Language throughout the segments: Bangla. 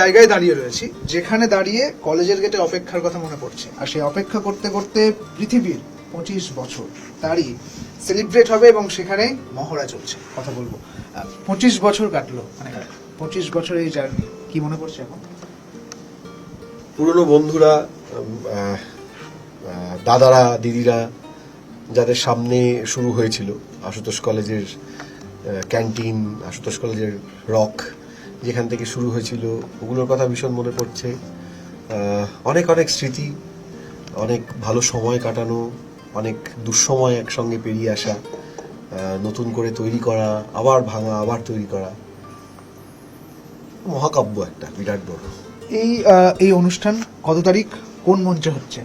জায়গায় দাঁড়িয়ে রয়েছি যেখানে দাঁড়িয়ে কলেজের গেটে অপেক্ষার কথা মনে পড়ছে, আর সেই অপেক্ষা করতে করতে পৃথিবীর 25 বছর তারই সেলিব্রেট হবে এবং সেখানে মহড়া চলছে। কথা বলবো 25 বছর কাটলো, মানে 25 বছর এই জার্নি, কি মনে পড়ছে এখন? পুরনো বন্ধুরা, দাদারা, দিদিরা, যাদের সামনে শুরু হয়েছিল আশুতোষ কলেজের ক্যান্টিন, আশুতোষ কলেজের রক, যেখান থেকে শুরু হয়েছিল, ওগুলোর কথা ভীষণ মনে পড়ছে। অনেক অনেক স্মৃতি, অনেক ভালো সময় কাটানো, অনেক দুঃসময় একসঙ্গে পেরিয়ে আসা, নতুন করে তৈরি করা, আবার ভাঙা, আবার তৈরি করা, মহাকাব্য একটা বিরাট বড়। এই অনুষ্ঠান কত তারিখ, কোন মঞ্চে হচ্ছে?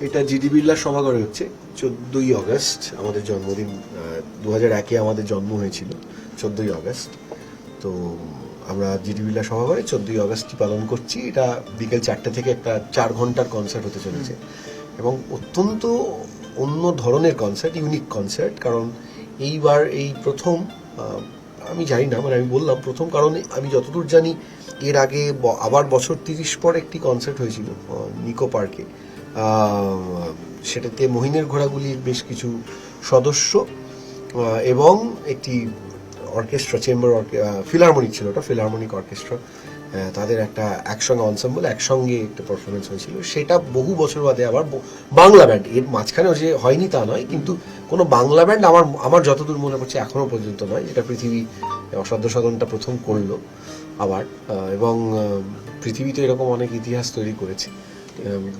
এটা জিডি বিড়লা সভাঘরে হচ্ছে। 14ই অগস্ট আমাদের জন্মদিন। 2001-এ আমাদের জন্ম হয়েছিল 14ই অগস্ট। তো আমরা জিডি বিড়লা সভাঘরে 14ই অগস্টই পালন করছি। এটা বিকেল 4টে থেকে একটা 4 ঘন্টার কনসার্ট হতে চলেছে এবং অত্যন্ত অন্য ধরনের কনসার্ট, ইউনিক কনসার্ট। কারণ এইবার এই প্রথম, আমি জানি না, মানে আমি বললাম প্রথম কারণ আমি যতদূর জানি এর আগে আবার বছর 30 পর একটি কনসার্ট হয়েছিল নিকো পার্কে। সেটাতে মহিনের ঘোড়াগুলির বেশ কিছু সদস্য এবং একটি অর্কেস্ট্রা, চেম্বার ফিলারমনিক ছিল, ওটা ফিলারমনিক অর্কেস্ট্রা, তাদের একটা একসঙ্গে অনসাম্বল, একসঙ্গে একটা পারফরমেন্স হয়েছিল। সেটা বহু বছর বাদে আবার বাংলা ব্যান্ড, এর মাঝখানেও যে হয়নি তা নয়, কিন্তু কোনো বাংলা ব্যান্ড আমার যতদূর মনে পড়ছে এখনো পর্যন্ত নয়, যেটা পৃথিবী অসাধ্য সাধনটা প্রথম করলো আবার। এবং পৃথিবী তো এরকম অনেক ইতিহাস তৈরি করেছে,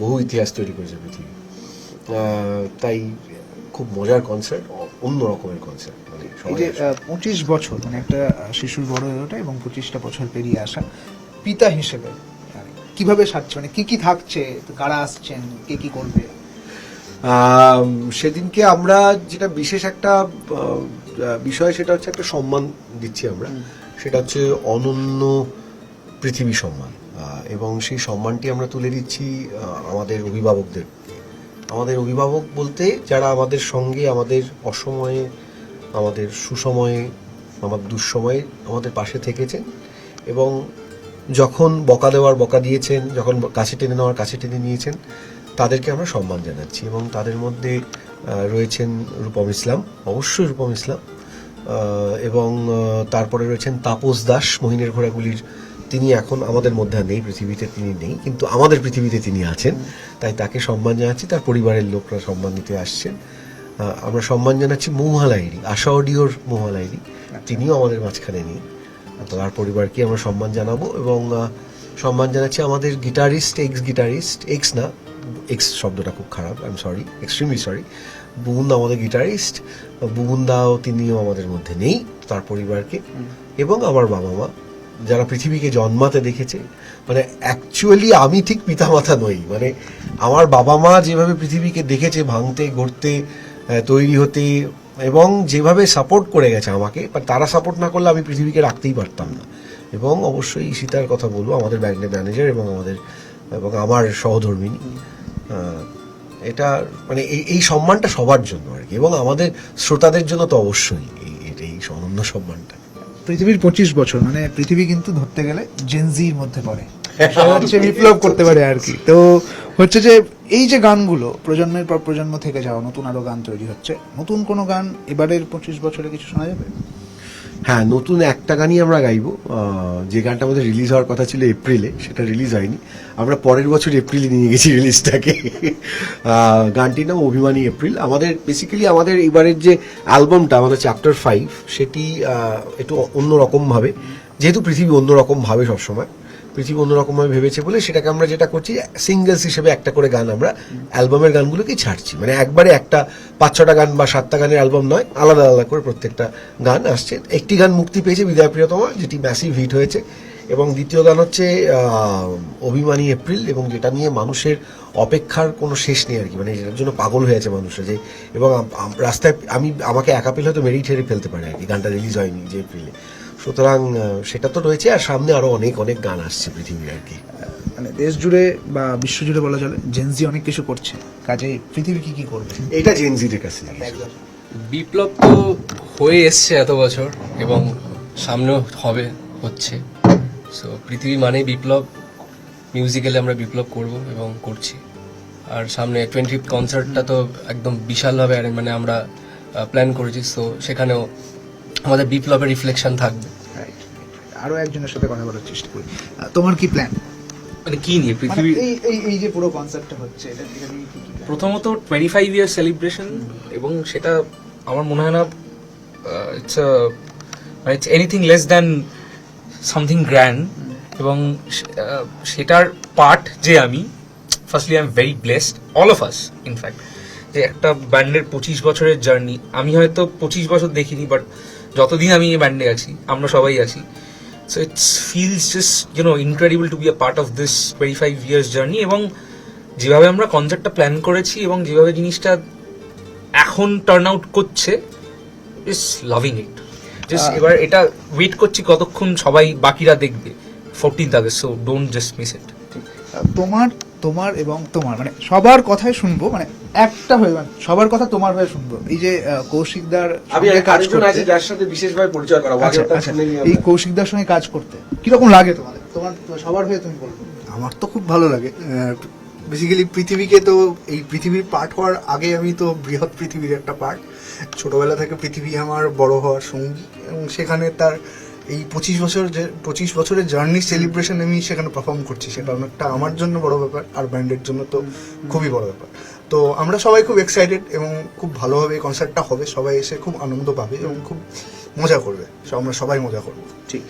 বহু ইতিহাস তৈরি করেছে পৃথিবী। তাই খুব মজার কনসার্ট, অন্য রকমের কনসার্ট। মানে এই যে 25 বছর, মানে একটা শিশুর বড় হয়ে ওঠা এবং 25টা বছর পেরিয়ে আসা, পিতা হিসেবে কিভাবে সাজছে, মানে কি কি থাকছে, কারা আসছেন, কে কি করবে? সেদিনকে আমরা যেটা বিশেষ একটা বিষয়, সেটা হচ্ছে একটা সম্মান দিচ্ছি আমরা, সেটা হচ্ছে অনন্য পৃথিবী সম্মান। এবং সেই সম্মানটি আমরা তুলে দিচ্ছি আমাদের অভিভাবকদের। আমাদের অভিভাবক বলতে যারা আমাদের সঙ্গে, আমাদের অসময়ে, আমাদের সুসময়ে, আমাদের দুঃসময়ে আমাদের পাশে থেকেছেন এবং যখন বকা দেওয়ার বকা দিয়েছেন, যখন কাছে টেনে নেওয়ার কাছে টেনে নিয়েছেন, তাদেরকে আমরা সম্মান জানাচ্ছি। এবং তাদের মধ্যে রয়েছেন রূপম ইসলাম, অবশ্যই রূপম ইসলাম, এবং তারপরে রয়েছেন তাপস দাস, মহিনের ঘোড়াগুলির। তিনি এখন আমাদের মধ্যে নেই, পৃথিবীতে তিনি নেই, কিন্তু আমাদের পৃথিবীতে তিনি আছেন, তাই তাকে সম্মান জানাচ্ছি। তার পরিবারের লোকরা সম্মান দিতে আসছেন। আমরা সম্মান জানাচ্ছি মৌহালাইরি, আশা অডিওর মৌহালাইরি, তিনিও আমাদের মাঝখানে নেই, তার পরিবারকে আমরা সম্মান জানাবো। এবং সম্মান জানাচ্ছি আমাদের গিটারিস্ট, এক্স না, এক্স শব্দটা খুব খারাপ, I am sorry, extremely sorry, বুবুনদা আমাদের গিটারিস্ট, বুবুনদাও তিনিও আমাদের মধ্যে নেই, তার পরিবারকে। এবং আমার বাবা মা, যারা পৃথিবীকে জন্মাতে দেখেছে। মানে অ্যাকচুয়ালি আমি ঠিক পিতামাতা নই, মানে আমার বাবা মা যেভাবে পৃথিবীকে দেখেছে ভাঙতে, গড়তে, তৈরি হতে, এবং যেভাবে সাপোর্ট করে গেছে আমাকে, তারা সাপোর্ট না করলে আমি পৃথিবীকে রাখতেই পারতাম না। এবং অবশ্যই ঈশিতার কথা বলবো, আমাদের ব্যান্ডের ম্যানেজার এবং আমার সহধর্মিনী। এটা মানে এই সম্মানটা সবার জন্য আর কি, এবং আমাদের শ্রোতাদের জন্য তো অবশ্যই এই অনন্য সম্মানটা। পৃথিবীর 25 বছর, মানে পৃথিবী কিন্তু ধরতে গেলে জেনজির মধ্যে পড়ে, হচ্ছে বিপ্লব করতে পারে আর কি। তো হচ্ছে যে এই যে গানগুলো প্রজন্মের পর প্রজন্ম থেকে যাওয়া, নতুন আরো গান তৈরি হচ্ছে, নতুন কোনো গান এবারের 25 বছরে কিছু শোনা যাবে? হ্যাঁ, নতুন একটা গানই আমরা গাইবো। যে গানটা আমাদের রিলিজ হওয়ার কথা ছিল এপ্রিলে, সেটা রিলিজ হয়নি, আমরা পরের বছর এপ্রিলে নিয়ে গেছি রিলিজটাকে। গানটির নাম অভিমানী এপ্রিল। আমাদের বেসিক্যালি আমাদের এবারের যে অ্যালবামটা, আমাদের চ্যাপ্টার 5, সেটি একটু অন্যরকমভাবে, যেহেতু পৃথিবী অন্যরকমভাবে সবসময়, পৃথিবী অন্যরকমভাবে ভেবেছে বলে সেটাকে আমরা যেটা করছি, সিঙ্গেলস হিসেবে একটা করে গান আমরা অ্যালবামের গানগুলোকেই ছাড়ছি। মানে একবারে একটা 5-6টা গান বা 7টা গানের অ্যালবাম নয়, আলাদা আলাদা করে প্রত্যেকটা গান আসছে। একটি গান মুক্তি পেয়েছে, বিদায় প্রিয়তমা, যেটি ম্যাসিভ হিট হয়েছে, এবং দ্বিতীয় গান হচ্ছে অভিমানী এপ্রিল, এবং যেটা নিয়ে মানুষের অপেক্ষার কোনো শেষ নেই আর কি, মানে এটার জন্য পাগল হয়ে আছে মানুষরা। যে এবং রাস্তায় আমাকে একা পেলে হয়তো মেরেই ঠেরে ফেলতে পারে আর কি, গানটা রিলিজ হয়নি যে এপ্রিলে। সুতরাং সেটা তো রয়েছে, আর সামনে আরো অনেক অনেক গান আসছে পৃথিবীর আর কি। মানে দেশ জুড়ে বা বিশ্ব জুড়ে বলা চলে জেনজি অনেক কিছু করছে, কাজে পৃথিবী কি কি করবে, এটা জেনজিদের কাছে। বিপ্লব তো হয়ে এসছে এত বছর এবং সামনেও হচ্ছে। সো পৃথিবী মানেই বিপ্লব, মিউজিক্যালি আমরা বিপ্লব করব এবং করছি। আর সামনে 25th কনসার্টটা তো একদম বিশালভাবে মানে আমরা প্ল্যান করেছি, সো সেখানেও আমাদের বিপ্লবের রিফ্লেকশন থাকবে। Right. আরো একজনের সাথে কথা বলার চেষ্টা করি। তোমার কি প্ল্যান? মানে কি নিয়ে পৃথিবী? এই যে পুরো কনসেপ্টটা হচ্ছে এটা নিয়ে কি plan? প্রথমত 25 ইয়ার সেলিব্রেশন, এবং সেটা আমার মনে হয় না it's anything less than something grand. এবং সেটার পার্ট যে আমি, firstly I am very blessed, all of us in fact, যে একটা ব্যান্ডের 25 বছরের জার্নি, আমি হয়তো 25 বছর দেখিনি, বাট যতদিন আমি এই ব্যান্ডে আছি, আমরা সবাই আছি, so it's feels just incredible to be a part of this 25 years journey. এবং যেভাবে আমরা কনসার্টটা প্ল্যান করেছি এবং যেভাবে জিনিসটা এখন টার্ন আউট করছে, ইস লাভিং ইট। জাস্ট এবার এটা ওয়েট করছি কতক্ষণ সবাই বাকিরা দেখবে 14th August, so don't just miss it. তোমার এবং তোমার মানে সবার কথাই শুনবো, মানে একটা হয়ে মানে সবার কথা তোমার হয়ে শুনবো। এই যে কৌশিকদার আমি সঙ্গে কাজ আরেকজন করতে, আছি যার সাথে বিশেষভাবে পরিচয় করা, আচ্ছা, ওটা আচ্ছা, শুনে নিই এই আমরা। কৌশিকদার সঙ্গে কাজ করতে কিরকম লাগে তোমাদের? তোমার সবার হয়ে তুমি বলবো। আমার তো খুব ভালো লাগে। বেসিক্যালি পৃথিবীকে তো, এই পৃথিবীর পার্ট হওয়ার আগে আমি তো বৃহৎ পৃথিবীর একটা পার্ট। ছোটবেলা থেকে পৃথিবী আমার বড় হওয়ার সঙ্গী, এবং সেখানে তার এই 25 বছরের জার্নি সেলিব্রেশন আমি সেখানে পারফর্ম করছি, সেটা অনেকটা আমার জন্য বড় ব্যাপার, আর ব্যান্ডের জন্য তো খুবই বড় ব্যাপার। তো আমরা সবাই খুব এক্সাইটেড, এবং খুব ভালোভাবে এই কনসার্টটা হবে, সবাই এসে খুব আনন্দ পাবে এবং খুব মজা করবে, আমরা সবাই মজা করবো। ঠিক।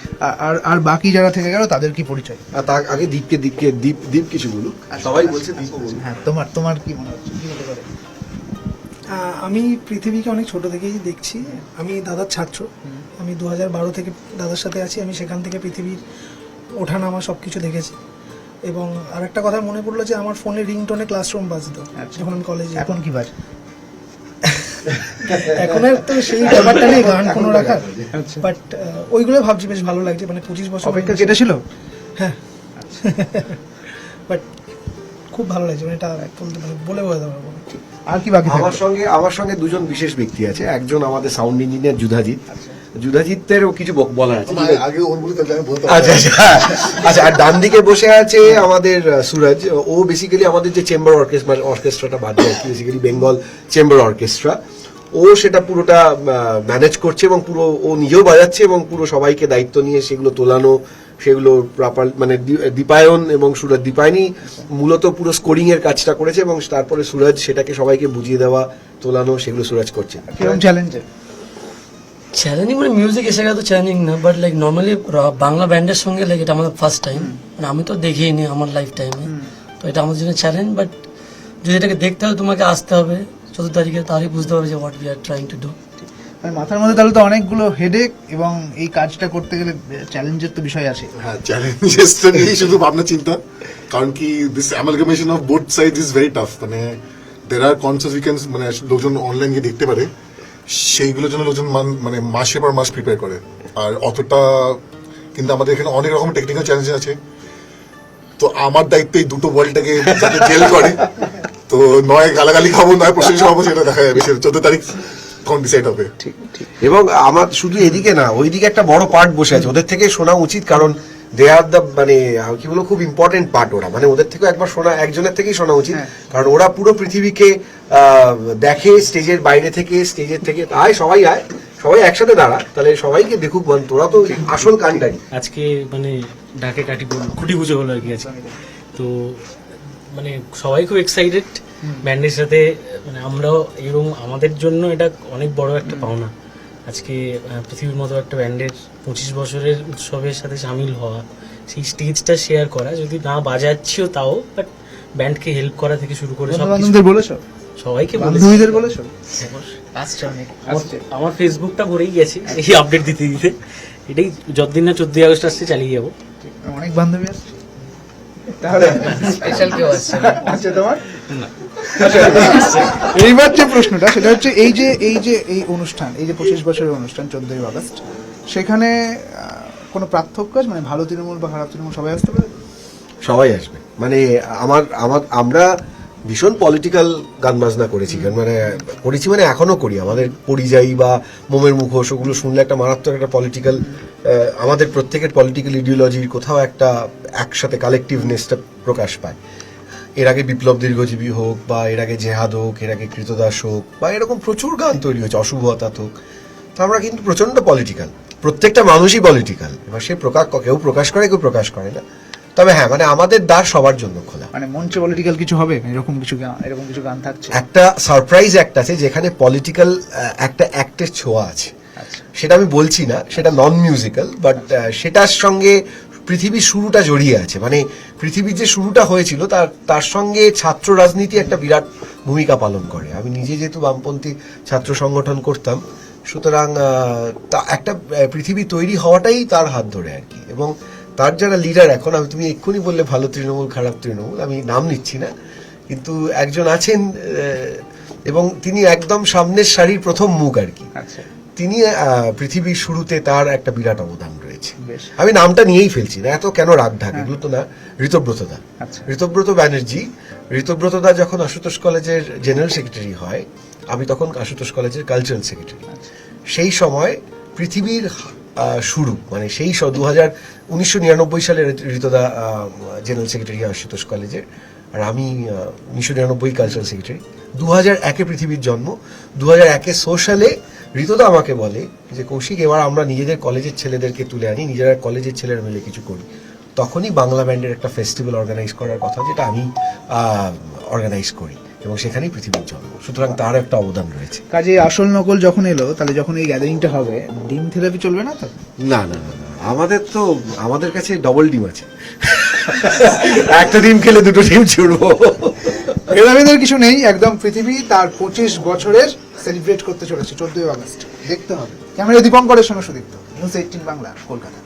আর আর বাকি যারা থেকে গেল তাদের কি পরিচয়? আর তার আগে দীপ কিছু বলুক। সবাই বলছে দীপও বলুক। হ্যাঁ, তোমার কি মনে হচ্ছে, কি হতে পারে? আমি পৃথিবীকে অনেক ছোট থেকেই দেখছি। আমি দাদার ছাত্র, আমি 2012 থেকে দাদার সাথে আছি। আমি সেখান থেকে পৃথিবীর ওঠানামা সব কিছু দেখেছি। এবং আরেকটা কথা মনে পড়লো যে আমার ফোনে রিংটোনে ক্লাসরুম বাজতো যখন আমি কলেজে। এখন কি বাজে? এখন আর তো সেই ব্যাপারটা নেই গান কোনো রাখার, বাট ওইগুলো ভাবছি বেশ ভালো লাগছে। মানে 25 বছর অপেক্ষা কেটেছিল? হ্যাঁ, বাট খুব ভালো লাগছে। মানে এটা বলতে মানে বলে বোঝাতে পারবো না। আর কি বাকি থাকবে? আমার সঙ্গে দুজন বিশেষ ব্যক্তি আছে। একজন আমাদের সাউন্ড ইঞ্জিনিয়ার যুধাজিতেরও কিছু বলার আছে। আগে ওর বলে তাহলে আমি বলতে আচ্ছা আচ্ছা আচ্ছা। আর ডান দিকে বসে আছে আমাদের সুরজ। ও বেসিক্যালি আমাদের যে চেম্বার অর্কেস্ট্রাটা বাজছে, বেসিক্যালি বেঙ্গল চেম্বার অর্কেস্ট্রা, ও সেটা পুরোটা ম্যানেজ করছে, এবং পুরো ও নিজেও বাজাচ্ছে, এবং পুরো সবাইকে দায়িত্ব নিয়ে সেগুলো তোলানো, সেগুলো প্রপার মানে দীপায়ন এবং সুরজ, দীপায়নি মূলত পুরো স্কোরিং এর কাজটা করেছে, এবং তারপরে সুরজ সেটাকে সবাইকে বুঝিয়ে দেওয়া, তোলানো, সেগুলো সুরজ করছে। কিরকম চ্যালেঞ্জে? চ্যালেঞ্জিং মানে মিউজিক এসে গেলে তো চ্যালেঞ্জিং না, বাট লাইক নর্মালি বাংলা ব্যান্ডের সঙ্গে লাইক এটা আমাদের ফার্স্ট টাইম, মানে আমি তো দেখিনি আমার লাইফ টাইমে, তো এটা আমাদের জন্য চ্যালেঞ্জ। বাট যদি এটাকে দেখতে হবে তোমাকে আসতে হবে 14 তারিখে, তাহলেই বুঝতে পারবে যে what we are trying to do. মানে মাথার মধ্যে তাহলে তো অনেকগুলো হেডেক, এবং এই কাজটা করতে গেলে চ্যালেঞ্জের তো বিষয় আছে। হ্যাঁ, চ্যালেঞ্জেস তো নেই, শুধু ভাবনা চিন্তা। কারণ কি this amalgamation of both sides is very tough. মানে দের আর কনসার্টস উইকেন্ডস, মানে লোকজন অনলাইন গিয়ে দেখতে পারে, সেইগুলোর জন্য লোকজন মানে মাসের পর মাস প্রিপেয়ার করে। আর অতটা কিন্তু আমাদের এখানে অনেক রকম টেকনিক্যাল চ্যালেঞ্জ আছে। তো আমার দায়িত্ব এই দুটো বলটাকে যাতে জেল করে, তো নয় গালাগালি খাবো, নয় প্রশংসা পাবো, সেটা দেখা যাবে 14 তারিখ তখন ডিসাইড হবে। এবং আমার শুধু এদিকে না, ওইদিকে একটা বড় পার্ট বসে আছে, ওদের থেকে শোনা উচিত, কারণ দে আর দ্য মানে কি বলবো, খুব ইম্পর্টেন্ট পার্ট ওরা। মানে ওদের থেকেও একবার শোনা, একজনের থেকেই শোনা উচিত, কারণ ওরা পুরো পৃথিবীকে দেখে স্টেজের বাইরে থেকে, স্টেজের থেকে। সবাই একসাথে দাঁড়া, তাহলে সবাইকে দেখুক, তোরা তো আসল কানটাই। আজকে মানে ডাকে খুঁটি পুজো হলো আর কি আজকে। তো মানে সবাই খুব এক্সাইটেড ব্যান্ডের সাথে, মানে আমরাও এরকম, আমাদের জন্য এটা অনেক বড় একটা পাওনা আজকে পৃথিবীর মতো একটা ব্যান্ডের 25 বছরের উৎসবের সাথে সামিল হওয়া, সেই স্টেজটা শেয়ার করা। যদি না বাজাচ্ছিও তাও, বাট ব্যান্ডকে হেল্প করা থেকে শুরু করে সব কিছু বলেছো, সবাইকে বান্ধবীদের বলেছো? আমার ফেসবুকটা ভরেই গেছে এই আপডেট দিতে দিতে। এটাই যতদিন না 14 আগস্ট আসছে চালিয়ে যাবো। অনেক বান্ধবী আসছে তাহলে, স্পেশাল কেউ আসছে আচ্ছা তোমার এইবার যে প্রশ্নটা সেটা হচ্ছে এই অনুষ্ঠান, এই যে 25 বছরের অনুষ্ঠান 14ই আগস্ট, সেখানে কোনো পার্থক্য আছে? মানে ভালো তৃণমূল বা খারাপ তৃণমূল সবাই আসতে পারে? সবাই আসবে। মানে আমরা ভীষণ পলিটিক্যাল গান বাজনা করেছি, করেছি মানে এখনো করি। আমাদের পরিযায়ী বা মোমের মুখোশ ওগুলো শুনলে একটা মারাত্মক একটা পলিটিক্যাল, আমাদের প্রত্যেকের পলিটিক্যাল ইডিওলজির কোথাও একটা একসাথে কালেকটিভনেসটা প্রকাশ পায়। এর আগে বিপ্লব দীর্ঘজীবী হোক, বা এর আগে জেহাদ হোক, এর আগে কৃতদাস হোক, বা এরকম প্রচুর গান তৈরি হয়েছে, অশুভ অর্থাৎ হোক। তো আমরা কিন্তু প্রচন্ড পলিটিক্যাল, প্রত্যেকটা মানুষই পলিটিক্যাল। এবার সে কেউ প্রকাশ করে, কেউ প্রকাশ করে না। তবে হ্যাঁ, মানে আমাদের দ্বার সবার জন্য খোলা। মানে মঞ্চে পলিটিক্যাল কিছু হবে, এরকম কিছু গান থাকছে। একটা সারপ্রাইজ অ্যাক্ট আছে যেখানে পলিটিক্যাল একটা অ্যাক্টের ছোঁয়া আছে। আচ্ছা, সেটা আমি বলছি না, সেটা নন মিউজিক্যাল, বাট সেটার সঙ্গে পৃথিবীর শুরুটা জড়িয়ে আছে। মানে পৃথিবীর যে শুরুটা হয়েছিল তার সঙ্গে ছাত্র রাজনীতি একটা বিরাট ভূমিকা পালন করে। আমি নিজে যেহেতু বামপন্থী ছাত্র সংগঠন করতাম, সুতরাং একটা পৃথিবী তৈরি হওয়াটাই তার হাত ধরে আর কি। এবং তার যারা লিডার এখন, তুমি এক্ষুনি বললে ভালো তৃণমূল খারাপ তৃণমূল, আমি নাম নিচ্ছি না, কিন্তু একজন আছেন এবং তিনি একদম সামনের সারির প্রথম মুখ আর কি। আচ্ছা, তিনি পৃথিবীর শুরুতে তার একটা বিরাট অবদান রয়েছে। বেশ। আমি নামটা নিয়েই ফেলছি না, এত কেন রাগ ঢাক, এগুলো তো না। ঋতব্রত দা, আচ্ছা। ঋতব্রত ব্যানার্জি। ঋতব্রত দা যখন আশুতোষ কলেজের জেনারেল সেক্রেটারি হয়, আমি তখন আশুতোষ কলেজের কালচারাল সেক্রেটারি। সেই সময় পৃথিবীর শুরু, মানে সেই 1999 সালে ঋতদা জেনারেল সেক্রেটারি আশুতোষ কলেজের, আর আমি 1999 কালচারাল সেক্রেটারি। 2001-এ পৃথিবীর জন্ম। 2001-এ সোশ্যালে ঋতদা আমাকে বলে যে কৌশিক, এবার আমরা নিজেদের কলেজের ছেলেদেরকে তুলে আনি, নিজেরা কলেজের ছেলেরা মিলে কিছু করি। তখনই বাংলা ব্যান্ডের একটা ফেস্টিভ্যাল অর্গানাইজ করার কথা, যেটা আমি অর্গানাইজ করি, এবং সেখানেই পৃথিবীর জন্ম। সুতরাং তার একটা অবদান রয়েছে। কাজে আসল নকল যখন এলো, তাহলে যখন এই গ্যাদারিংটা হবে, ডিম থেরাপি চলবে না তো? না না না না, আমাদের কাছে ডবল ডিম আছে। একটা ডিম খেলে দুটো ডিম ছুড়বো। ভেদাভেদের কিছু নেই, একদম পৃথিবী তার 25 বছরের সেলিব্রেট করতে চলেছে 14ই আগস্ট। দেখতে হবে। ক্যামেরা দীপঙ্করের সঙ্গে সুদীপ্ত, নিউজ 18 বাংলা, কলকাতা।